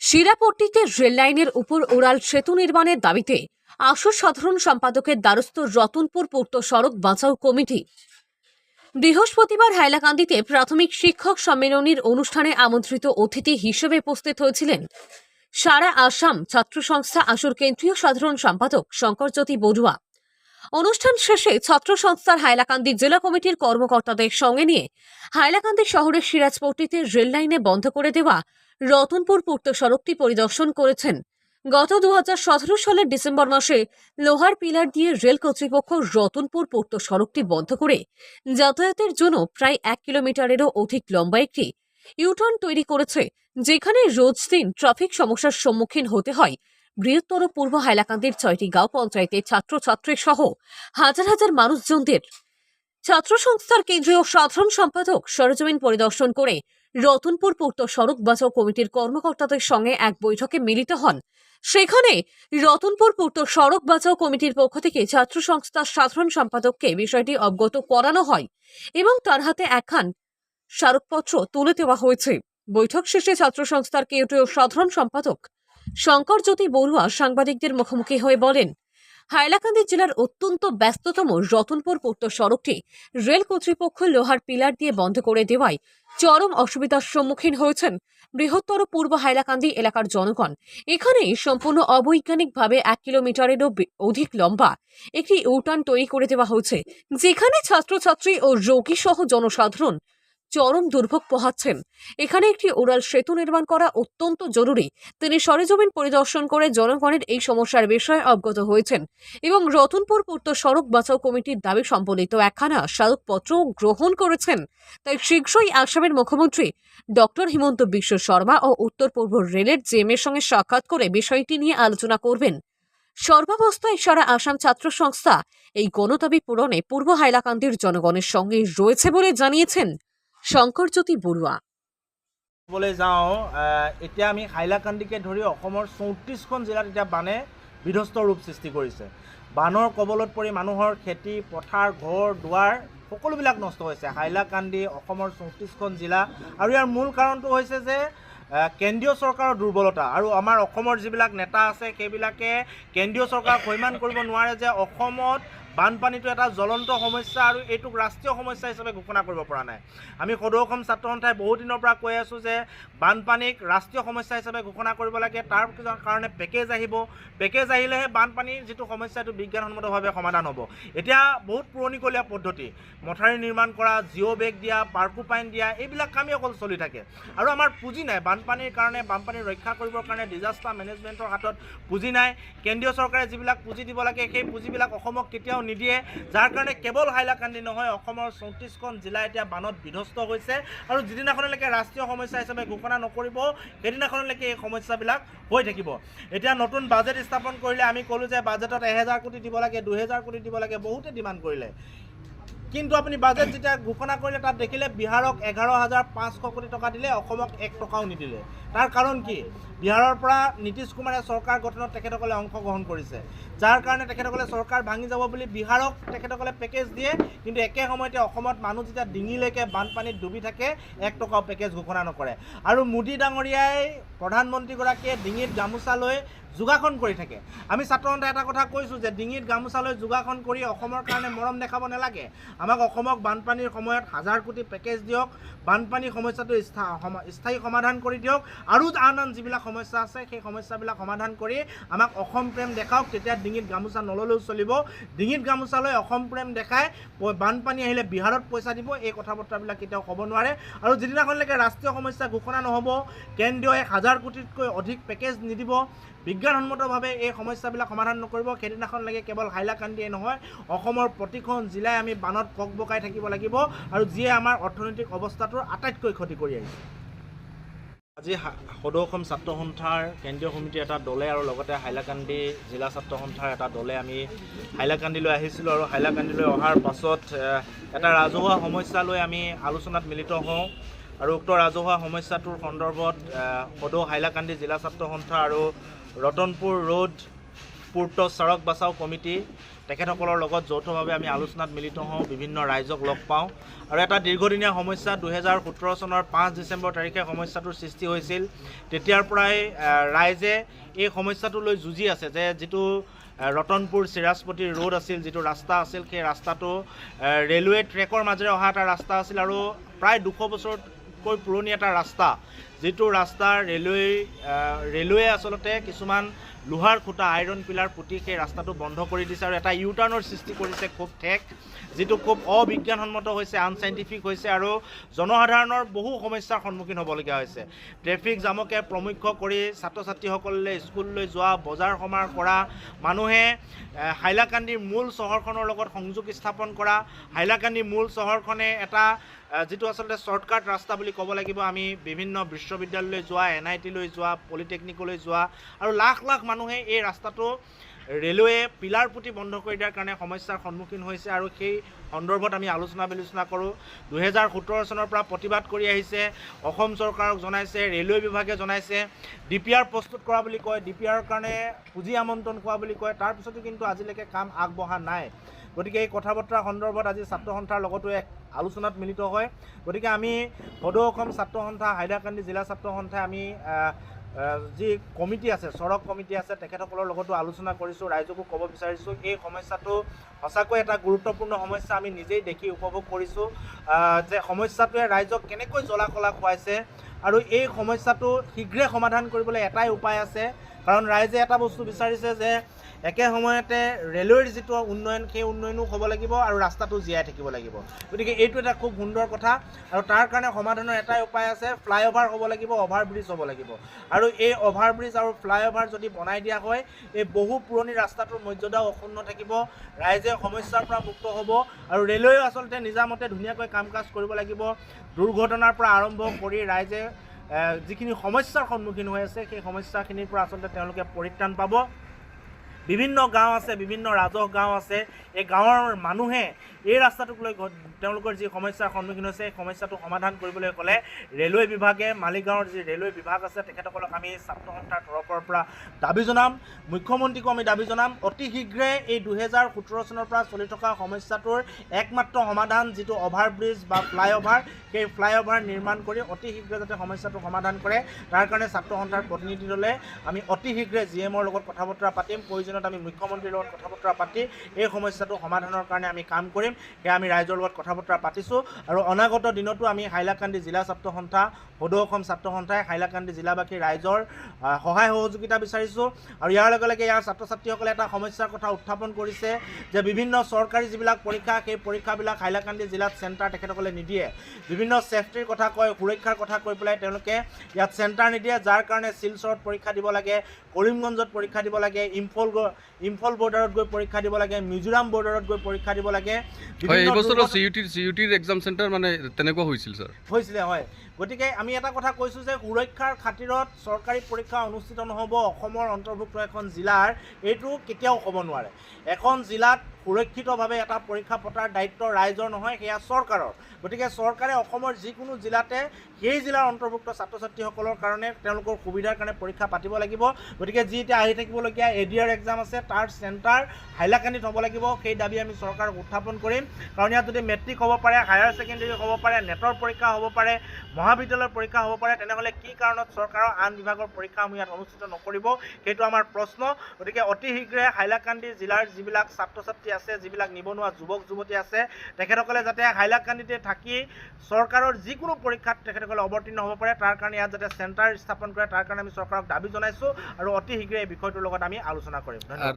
শিরাপট্টিতে রেললাইনের উপর ওড়াল সেতু নির্মাণের দাবিতে আসর সাধারণ সম্পাদকের দ্বারস্থ রতনপুর পূর্ত সড়ক বাঁচাও কমিটি। বৃহস্পতিবার হাইলাকান্দিতে প্রাথমিক শিক্ষক সম্মেলনের অনুষ্ঠানে আমন্ত্রিত অতিথি হিসেবে উপস্থিত হয়েছিলেন সারা আসাম ছাত্র সংস্থা আসর কেন্দ্রীয় সাধারণ সম্পাদক শঙ্করজ্যোতি বড়ুয়া। অনুষ্ঠান শেষে ছাত্র সংস্থার হাইলাকান্দি জেলা কমিটির কর্মকর্তাদের সঙ্গে নিয়ে হাইলাকান্দি শহরের সিরাজপট্টিতে রেল লাইনে বন্ধ করে দেওয়া রতনপুর পূর্ত সড়কটি পরিদর্শন করেছেন। গত 2017 সালের ডিসেম্বর মাসে লোহার পিলার দিয়ে রেল কর্তৃপক্ষ রতনপুর পূর্ত সড়কটি বন্ধ করে যাতায়াতের জন্য প্রায় 1 কিলোমিটারেরও অধিক লম্বা একটি ইউটার্ন তৈরি করেছে, যেখানে রোজ দিন ট্রাফিক সমস্যার সম্মুখীন হতে হয় বৃহত্তর পূর্ব হাইলাকান্দির 6টি গাঁও পঞ্চায়েতের ছাত্রছাত্রী সহ হাজার হাজার মানুষজনদের। ছাত্র সংস্থার কেন্দ্রীয় সাধারণ সম্পাদক সরেজমিন পরিদর্শন করে রতনপুর পূর্ত সড়ক বাঁচাও কমিটির কর্মকর্তাদের সঙ্গে এক বৈঠকে মিলিত হন। সেখানে রতনপুর পূর্ত সড়ক বাঁচাও কমিটির পক্ষ থেকে ছাত্র সংস্থার সাধারণ সম্পাদককে বিষয়টি অবগত করানো হয় এবং তার হাতে একখান স্মারকপত্র তুলে দেওয়া হয়েছে। বৈঠক শেষে ছাত্র সংস্থার কেন্দ্রীয় সাধারণ সম্পাদক শঙ্করজ্যোতি বড়ুয়া সাংবাদিকদের মুখোমুখি হয়ে বলেন, হাইলাকান্দি জেলার অত্যন্ত ব্যস্ততম রতনপুর পূর্ত সড়কটি রেল কর্তৃপক্ষ লোহার পিলার দিয়ে বন্ধ করে দেওয়ায় চরম অসুবিধার সম্মুখীন হয়েছেন বৃহত্তর পূর্ব হাইলাকান্দি এলাকার জনগণ। এখানে সম্পূর্ণ অবৈজ্ঞানিকভাবে 1 কিলোমিটারেরও অধিক লম্বা একটি ইউটার্ন তৈরি করে দেওয়া হয়েছে, যেখানে ছাত্রছাত্রী ও রোগী সহ জনসাধারণ চরম দুর্ভোগ পোহাচ্ছেন। এখানে একটি ওড়াল সেতু নির্মাণ করা অত্যন্ত জরুরি। তিনি সরেজমিন পরিদর্শন করে জনগণের এই সমস্যার বিষয়ে অবগত হয়েছেন এবং রতনপুর পূর্ত সড়ক বাঁচাও কমিটির দাবি সম্বলিত একখানা স্মারকপত্র গ্রহণ করেছেন। তাই শীঘ্রই আসামের মুখ্যমন্ত্রী ডক্টর হিমন্ত বিশ্ব শর্মা ও উত্তর পূর্ব রেলের জেএমের সঙ্গে সাক্ষাৎ করে বিষয়টি নিয়ে আলোচনা করবেন। সর্বাবস্থায় সারা আসাম ছাত্র সংস্থা এই গণদাবি পূরণে পূর্ব হাইলাকান্দির জনগণের সঙ্গে রয়েছে বলে জানিয়েছেন শঙ্কৰজ্যোতি বড়ুৱা। বলে যাওঁ এতিয়া আমি হাইলাকান্দিকে ধৰি অসমৰ 34খন জিলাত এতিয়া বানে বিধ্বস্ত ৰূপ সৃষ্টি কৰিছে। বানৰ কবলত পৰি মানুহৰ খেতি পথাৰ ঘৰ দুৱাৰ সকলোবিলাক নষ্ট হৈছে। হাইলাকান্দি অসমৰ 34খন জিলা আৰু ইয়াৰ মূল কাৰণটো হৈছে যে কেন্দ্ৰীয় চৰকাৰৰ দুৰ্বলতা আৰু আমাৰ অসমৰ যিবিলাক নেতা আছে সেইবিলাকে কেন্দ্ৰীয় চৰকাৰক সৈমান কৰিব নোৱাৰে যে অসমত বানপানীটো এটা জ্বলন্ত সমস্যা আৰু এইটোক ৰাষ্ট্ৰীয় সমস্যা হিচাপে ঘোষণা কৰিব পৰা নাই। আমি সদৌ অসম ছাত্ৰ সন্থাই বহু দিনৰ পৰা কৈ আছোঁ যে বানপানীক ৰাষ্ট্ৰীয় সমস্যা হিচাপে ঘোষণা কৰিব লাগে। তাৰ কাৰণে পেকেজ আহিব, পেকেজ আহিলেহে বানপানীৰ যিটো সমস্যা এইটো বিজ্ঞানসন্মতভাৱে সমাধান হ'ব। এতিয়া বহুত পুৰণিকলীয়া পদ্ধতি, মথাউৰি নিৰ্মাণ কৰা, জিঅ' বেগ দিয়া, পাৰ্কোপাইন দিয়া, এইবিলাক কামেই অকল চলি থাকে আৰু আমাৰ পুঁজি নাই। বানপানীৰ কাৰণে, বানপানী ৰক্ষা কৰিবৰ কাৰণে ডিজাষ্টাৰ মেনেজমেণ্টৰ হাতত পুঁজি নাই। কেন্দ্ৰীয় চৰকাৰে যিবিলাক পুঁজি দিব লাগে সেই পুঁজিবিলাক অসমক কেতিয়াও নিদিয়ে, যাৰ কাৰণে কেৱল হাইলাকান্দি নহয় অসমৰ 34খন জিলা এতিয়া বানত বিধ্বস্ত হৈছে আৰু যিদিনাখনলৈকে ৰাষ্ট্ৰীয় সমস্যা হিচাপে ঘোষণা নকৰিব সেইদিনাখনলৈকে এই সমস্যাবিলাক হৈ থাকিব। এতিয়া নতুন বাজেট স্থাপন কৰিলে আমি ক'লোঁ যে বাজেটত 1000 কোটি দিব লাগে, 2000 কোটি দিব লাগে, বহুতে ডিমাণ্ড কৰিলে। কিন্তু আপুনি বাজেট যেতিয়া ঘোষণা কৰিলে তাত দেখিলে বিহাৰক 11,500 কোটি টকা দিলে, অসমক 1 টকাও নিদিলে। তাৰ কাৰণ কি? বিহাৰৰ পৰা নীতিশ কুমাৰে চৰকাৰ গঠনত তেখেতসকলে অংশগ্ৰহণ কৰিছে, যাৰ কাৰণে তেখেতসকলে চৰকাৰ ভাঙি যাব বুলি বিহাৰক তেখেতসকলে পেকেজ দিয়ে, কিন্তু একে সময়তে অসমত মানুহ যেতিয়া ডিঙিলৈকে বানপানীত ডুবি থাকে 1 টকাও পেকেজ ঘোষণা নকৰে। আৰু মোদী ডাঙৰীয়াই প্ৰধানমন্ত্ৰীগৰাকীয়ে ডিঙিত গামোচা লৈ যোগাসন কৰি থাকে। আমি ছাত্ৰ সন্থাই এটা কথা কৈছোঁ যে ডিঙিত গামোচা লৈ যোগাসন কৰি অসমৰ কাৰণে মৰম দেখাব নালাগে। আমাক অসমক বানপানীৰ সময়ত 1000 কোটি পেকেজ দিয়ক, বানপানী সমস্যাটো স্থায়ী সমাধান কৰি দিয়ক আৰু আন আন যিবিলাক সমস্যা আছে সেই সমস্যাবিলাক সমাধান কৰি আমাক অসম প্ৰেম দেখাওক। তেতিয়া ডিঙিত গামোচা নল'লেও চলিব। ডিঙিত গামোচা লৈ অসম প্ৰেম দেখাই বানপানী আহিলে বিহাৰত পইচা দিব, এই কথা বতৰাবিলাক কেতিয়াও হ'ব নোৱাৰে। আৰু যিদিনাখনলৈকে ৰাষ্ট্ৰীয় সমস্যা ঘোষণা নহ'ব, কেন্দ্ৰীয় 1000 কোটিতকৈ অধিক পেকেজ নিদিব, বিজ্ঞানসন্মতভাৱে এই সমস্যাবিলাক সমাধান নকৰিব, সেইদিনাখনলৈকে কেৱল হাইলাকান্দিয়ে নহয় অসমৰ প্ৰতিখন জিলাই আমি বানত ককবকাই থাকিব লাগিব আৰু যিয়ে আমাৰ অৰ্থনৈতিক অৱস্থাটোৰ আটাইতকৈ ক্ষতি কৰি আহিছে। আজি সদৌ অসম ছাত্ৰ সন্থাৰ কেন্দ্ৰীয় সমিতিৰ এটা দলে আৰু লগতে হাইলাকান্দি জিলা ছাত্ৰ সন্থাৰ এটা দলে আমি হাইলাকান্দিলৈ আহিছিলোঁ আৰু হাইলাকান্দিলৈ অহাৰ পাছত এটা ৰাজহুৱা সমস্যা লৈ আমি আলোচনাত মিলিত হওঁ আৰু উক্ত ৰাজহুৱা সমস্যাটোৰ সন্দৰ্ভত সদৌ হাইলাকান্দি জিলা ছাত্ৰ সন্থা আৰু ৰতনপুৰ ৰোড পূৰ্ত সড়ক বাচাও কমিটি তেখেতসকলৰ লগত যৌথভাৱে আমি আলোচনাত মিলিত হওঁ, বিভিন্ন ৰাইজক লগ পাওঁ আৰু এটা দীৰ্ঘদিনীয়া সমস্যা 2017 চনৰ 5 ডিচেম্বৰ তাৰিখে সমস্যাটোৰ সৃষ্টি হৈছিল। তেতিয়াৰ পৰাই ৰাইজে এই সমস্যাটো লৈ যুঁজি আছে যে যিটো ৰতনপুৰ চিৰাজপতি ৰোড আছিল, যিটো ৰাস্তা আছিল, সেই ৰাস্তাটো ৰেলৱে ট্ৰেকৰ মাজেৰে অহা এটা ৰাস্তা আছিল আৰু প্ৰায় 200 বছৰতকৈ পুৰণি এটা ৰাস্তা, যিটো ৰাস্তা ৰেলৱে আচলতে কিছুমান লোহাৰ খুঁটা আইৰণ পিলাৰ পুতি সেই ৰাস্তাটো বন্ধ কৰি দিছে আৰু এটা ইউটাৰ্ণৰ সৃষ্টি কৰিছে খুব ঠেক, যিটো খুব অবিজ্ঞানসন্মত হৈছে, আনচাইণ্টিফিক হৈছে আৰু জনসাধাৰণৰ বহু সমস্যাৰ সন্মুখীন হ'বলগীয়া হৈছে। ট্ৰেফিক জামকে প্ৰমুখ্য কৰি ছাত্ৰ ছাত্ৰীসকলে স্কুললৈ যোৱা, বজাৰ সমাৰ কৰা, মানুহে হাইলাকান্দিৰ মূল চহৰখনৰ লগত সংযোগ স্থাপন কৰা, হাইলাকান্দি মূল চহৰখনে এটা যিটো আচলতে শ্বৰ্টকাট ৰাস্তা বুলি ক'ব লাগিব, আমি বিভিন্ন বিশ্ববিদ্যালয়লৈ যোৱা, NIT লৈ যোৱা, পলিটেকনিকলৈ যোৱা আৰু লাখ লাখ মানুহে এই ৰাস্তাটো ৰেলৱে পিলাৰ পুতি বন্ধ কৰি দিয়াৰ কাৰণে সমস্যাৰ সন্মুখীন হৈছে আৰু সেই সন্দৰ্ভত আমি আলোচনা বিলোচনা কৰোঁ। 2017 চনৰ পৰা প্ৰতিবাদ কৰি আহিছে, অসম চৰকাৰক জনাইছে, ৰেলৱে বিভাগে জনাইছে, DPR প্ৰস্তুত কৰা বুলি কয়, DPR কাৰণে পুঁজি আমন্ত্ৰণ কৰা বুলি কয়, তাৰপিছতো কিন্তু আজিলৈকে কাম আগবঢ়া নাই। গতিকে এই কথা বতৰা সন্দৰ্ভত আজি ছাত্ৰ সন্থাৰ লগতো এক আলোচনাত মিলিত হয়। গতিকে আমি সদৌ অসম ছাত্ৰ সন্থা, হাইলাকান্দি জিলা ছাত্ৰ সন্থাই আমি যি কমিটি আছে, সড়ক কমিটি আছে, তেখেতসকলৰ লগতো আলোচনা কৰিছোঁ, ৰাইজকো ক'ব বিচাৰিছোঁ এই সমস্যাটো সঁচাকৈ এটা গুৰুত্বপূৰ্ণ সমস্যা। আমি নিজেই দেখি উপভোগ কৰিছোঁ যে সমস্যাটোৱে ৰাইজক কেনেকৈ জ্বলা-কলা খুৱাইছে আৰু এই সমস্যাটো শীঘ্ৰে সমাধান কৰিবলৈ এটাই উপায় আছে, কাৰণ ৰাইজে এটা বস্তু বিচাৰিছে যে একে সময়তে ৰেলৱেৰ যিটো উন্নয়ন, সেই উন্নয়নো হ'ব লাগিব আৰু ৰাস্তাটো জীয়াই থাকিব লাগিব। গতিকে এইটো এটা খুব সুন্দৰ কথা আৰু তাৰ কাৰণে সমাধানৰ এটাই উপায় আছে, ফ্লাইঅভাৰ হ'ব লাগিব, অভাৰব্ৰিজ হ'ব লাগিব আৰু এই অভাৰব্ৰিজ আৰু ফ্লাইঅভাৰ যদি বনাই দিয়া হয়, এই বহু পুৰণি ৰাস্তাটোৰ মৰ্যাদাও অক্ষুণ্ণ থাকিব, ৰাইজে সমস্যাৰ পৰা মুক্ত হ'ব আৰু ৰেলৱেও আচলতে নিজামতে ধুনীয়াকৈ কাম কাজ কৰিব লাগিব। দুৰ্ঘটনাৰ পৰা আৰম্ভ কৰি ৰাইজে যিখিনি সমস্যাৰ সন্মুখীন হৈ আছে, সেই সমস্যাখিনিৰ পৰা আচলতে তেওঁলোকে পৰিত্ৰাণ পাব। বিভিন্ন গাঁও আছে, বিভিন্ন ৰাজহ গাঁও আছে, এই গাঁৱৰ মানুহে এই ৰাস্তাটোক লৈ তেওঁলোকৰ যি সমস্যাৰ সন্মুখীন হৈছে, সেই সমস্যাটো সমাধান কৰিবলৈ ক'লে ৰেলৱে বিভাগে, মালিগাঁৱৰ যি ৰেলৱে বিভাগ আছে, তেখেতসকলক আমি ছাত্ৰ সন্থাৰ তৰফৰ পৰা দাবী জনাম, মুখ্যমন্ত্ৰীকো আমি দাবী জনাম, অতি শীঘ্ৰে এই 2017 চনৰ পৰা চলি থকা সমস্যাটোৰ একমাত্ৰ সমাধান যিটো অভাৰব্ৰিজ বা ফ্লাইঅভাৰ, সেই ফ্লাইঅভাৰ নিৰ্মাণ কৰি অতি শীঘ্ৰে যাতে সমস্যাটো সমাধান কৰে, তাৰ কাৰণে ছাত্ৰ সন্থাৰ প্ৰতিনিধি দলে আমি অতি শীঘ্ৰে GMৰ লগত কথা বতৰা পাতিম, প্ৰয়োজনীয়ত আমি মুখ্যমন্ত্ৰীৰ লগত কথা বতৰা পাতি এই সমস্যাটো সমাধানৰ কাৰণে আমি কাম কৰিম। সেয়া আমি ৰাইজৰ লগত কথা বতৰা পাতিছোঁ আৰু অনাগত দিনতো আমি হাইলাকান্দি জিলা ছাত্ৰ সন্থা, সদৌ অসম ছাত্ৰ সন্থাই হাইলাকান্দি জিলাবাসী ৰাইজৰ সহায় সহযোগিতা বিচাৰিছোঁ আৰু ইয়াৰ লগে লগে ইয়াৰ ছাত্ৰ ছাত্ৰীসকলে এটা সমস্যাৰ কথা উত্থাপন কৰিছে যে বিভিন্ন চৰকাৰী যিবিলাক পৰীক্ষা, সেই পৰীক্ষাবিলাক হাইলাকান্দি জিলাত চেণ্টাৰ তেখেতসকলে নিদিয়ে, বিভিন্ন ছেফটিৰ কথা কয়, সুৰক্ষাৰ কথা কৈ পেলাই তেওঁলোকে ইয়াত চেণ্টাৰ নিদিয়ে, যাৰ কাৰণে শিলচৰত পৰীক্ষা দিব লাগে, কৰিমগঞ্জত পৰীক্ষা দিব লাগে, ইম্ফল বৰ্ডাৰত গৈ পৰীক্ষা দিব লাগে, মিজোৰাম বৰ্ডাৰত গৈ পৰীক্ষা দিব লাগে। এই বছৰ CUTৰ এক্সাম চেণ্টাৰ মানে তেনেকুৱা হৈছিল ছাৰ, হৈছিলে হয়। গতিকে আমি এটা কথা কৈছোঁ যে সুৰক্ষাৰ খাতিৰত চৰকাৰী পৰীক্ষা অনুষ্ঠিত নহ'ব অসমৰ অন্তৰ্ভুক্ত এখন জিলাৰ, এইটো কেতিয়াও হ'ব নোৱাৰে। এখন জিলাত সুৰক্ষিতভাৱে এটা পৰীক্ষা পতাৰ দায়িত্ব ৰাইজৰ নহয়, সেয়া চৰকাৰৰ। গতিকে চৰকাৰে অসমৰ যিকোনো জিলাতে সেই জিলাৰ অন্তৰ্ভুক্ত ছাত্ৰ ছাত্ৰীসকলৰ কাৰণে তেওঁলোকৰ সুবিধাৰ কাৰণে পৰীক্ষা পাতিব লাগিব। গতিকে যি এতিয়া আহি থাকিবলগীয়া ADR এক্সাম আছে, তাৰ চেণ্টাৰ হাইলাকান্দিত হ'ব লাগিব, সেই দাবী আমি চৰকাৰক উত্থাপন কৰিম। কাৰণ ইয়াত যদি মেট্ৰিক হ'ব পাৰে, হায়াৰ ছেকেণ্ডেৰী হ'ব পাৰে, নেটৰ পৰীক্ষা হ'ব পাৰে, মহাবিদ্যালয়ৰ পৰীক্ষা হ'ব পাৰে, তেনেহ'লে কি কাৰণত চৰকাৰৰ আন বিভাগৰ পৰীক্ষাসমূহ ইয়াত অনুষ্ঠিত নকৰিব, সেইটো আমাৰ প্ৰশ্ন। গতিকে অতি শীঘ্ৰে হাইলাকান্দি জিলাৰ যিবিলাক ছাত্ৰ ছাত্ৰী আছে, যিবিলাক নিবনুৱা যুৱক যুৱতী আছে, তেখেতসকলে যাতে হাইলাকান্দিতে থাকি চৰকাৰৰ যিকোনো পৰীক্ষাত তেখেতসকলে অৱতীৰ্ণ হ'ব পাৰে, তাৰ কাৰণে ইয়াত যাতে চেণ্টাৰ স্থাপন কৰে, তাৰ কাৰণে আমি চৰকাৰক দাবী জনাইছোঁ আৰু অতি শীঘ্ৰে এই বিষয়টোৰ লগত আমি আলোচনা কৰিম। ধন্যবাদ।